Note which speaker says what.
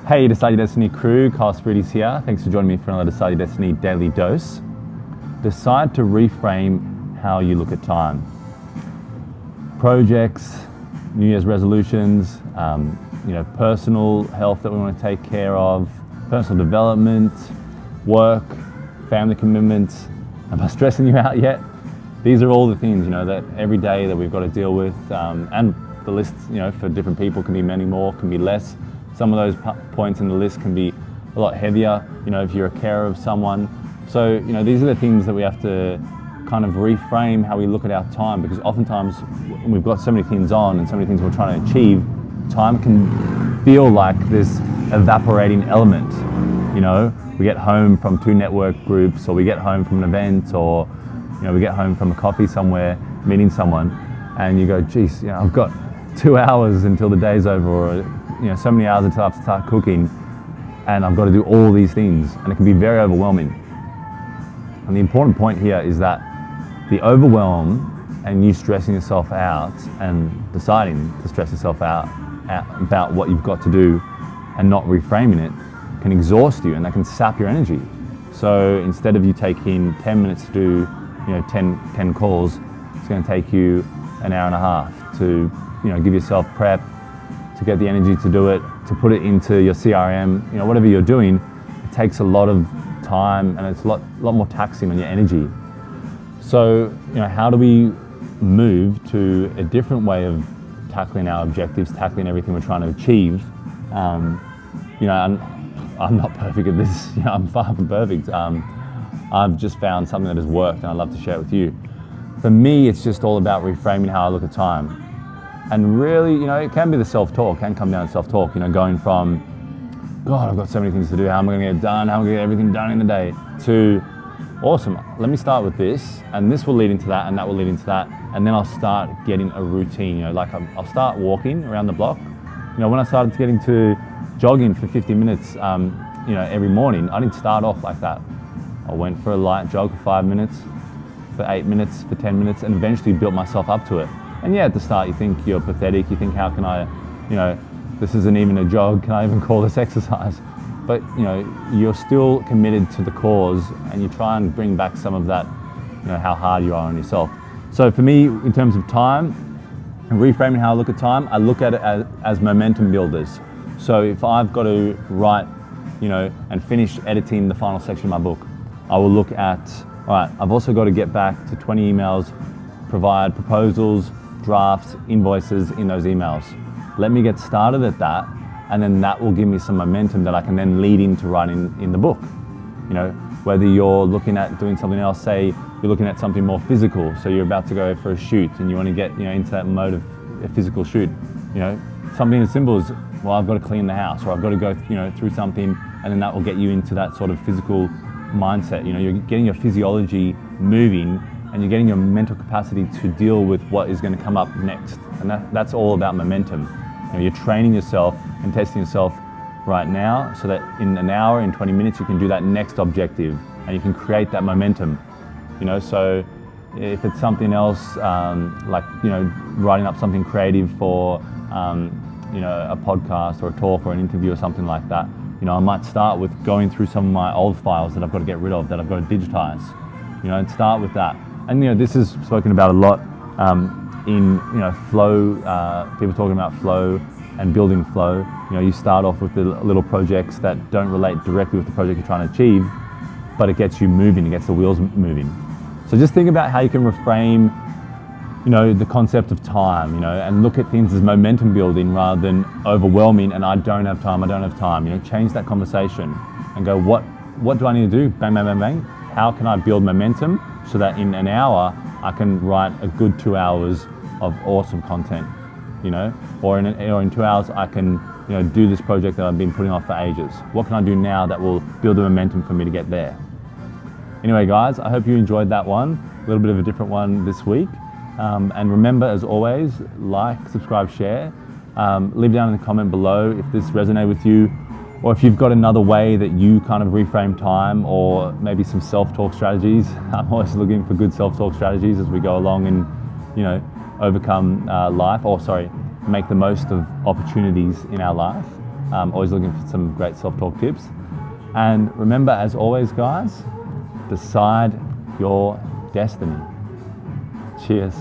Speaker 1: Hey, Decide Your Destiny crew, Carl Spirides here. Thanks for joining me for another Decide Your Destiny daily dose. Decide to reframe how you look at time. Projects, New Year's resolutions, personal health that we want to take care of, personal development, work, family commitments. Am I stressing you out yet? These are all the things, that every day that we've got to deal with, and the list, for different people can be many more, can be less. Some of those points in the list can be a lot heavier, if you're a carer of someone. So, these are the things that we have to kind of reframe how we look at our time, because oftentimes we've got so many things on and so many things we're trying to achieve, time can feel like this evaporating element. We get home from 2 network groups, or we get home from an event, or we get home from a coffee somewhere, meeting someone, and you go, geez, I've got 2 hours until the day's over, or so many hours until I have to start cooking, and I've got to do all these things, and it can be very overwhelming. And the important point here is that the overwhelm and you stressing yourself out and deciding to stress yourself out about what you've got to do and not reframing it can exhaust you, and that can sap your energy. So instead of you taking 10 minutes to do 10 calls, it's going to take you an hour and a half to give yourself prep, to get the energy to do it, to put it into your CRM, whatever you're doing. It takes a lot of time, and it's a lot more taxing on your energy. So how do we move to a different way of tackling our objectives, tackling everything we're trying to achieve? I'm not perfect at this. I'm far from perfect. I've just found something that has worked, and I'd love to share it with you. For me, it's just all about reframing how I look at time. And really, it can be the self-talk, can come down to self-talk, going from, God, I've got so many things to do, how am I going to get it done, how am I going to get everything done in the day, to, awesome, let me start with this, and this will lead into that, and that will lead into that, and then I'll start getting a routine, I'll start walking around the block. When I started getting to jogging for 50 minutes, every morning, I didn't start off like that. I went for a light jog for 5 minutes, for 8 minutes, for 10 minutes, and eventually built myself up to it. And yeah, at the start you think you're pathetic, you think, how can I, this isn't even a jog, can I even call this exercise? But you're still committed to the cause, and you try and bring back some of that, how hard you are on yourself. So for me, in terms of time, and reframing how I look at time, I look at it as momentum builders. So if I've got to write, and finish editing the final section of my book, I will look at, all right, I've also got to get back to 20 emails, provide proposals, drafts, invoices in those emails. Let me get started at that, and then that will give me some momentum that I can then lead into writing in the book. Whether you're looking at doing something else, say you're looking at something more physical, so you're about to go for a shoot and you want to get into that mode of a physical shoot. Something as simple as, well, I've got to clean the house, or I've got to go through something, and then that will get you into that sort of physical mindset. You're getting your physiology moving, and you're getting your mental capacity to deal with what is going to come up next. And that's all about momentum. You're training yourself and testing yourself right now, so that in an hour, in 20 minutes, you can do that next objective, and you can create that momentum. So if it's something else, like writing up something creative for a podcast or a talk or an interview or something like that, I might start with going through some of my old files that I've got to get rid of, that I've got to digitize, and start with that. And this is spoken about a lot in flow, people talking about flow and building flow. You start off with the little projects that don't relate directly with the project you're trying to achieve, but it gets you moving, it gets the wheels moving. So just think about how you can reframe the concept of time, and look at things as momentum building rather than overwhelming and I don't have time. Change that conversation and go, what do I need to do? Bang, bang, bang, bang. How can I build momentum so that in an hour I can write a good 2 hours of awesome content, or in 2 hours I can do this project that I've been putting off for ages. What can I do now that will build the momentum for me to get there? Anyway, guys, I hope you enjoyed that one. A little bit of a different one this week. And remember, as always, like, subscribe, share. Leave down in the comment below if this resonated with you, or if you've got another way that you kind of reframe time, or maybe some self-talk strategies. I'm always looking for good self-talk strategies as we go along and, overcome make the most of opportunities in our life. Always looking for some great self-talk tips. And remember, as always, guys, decide your destiny. Cheers.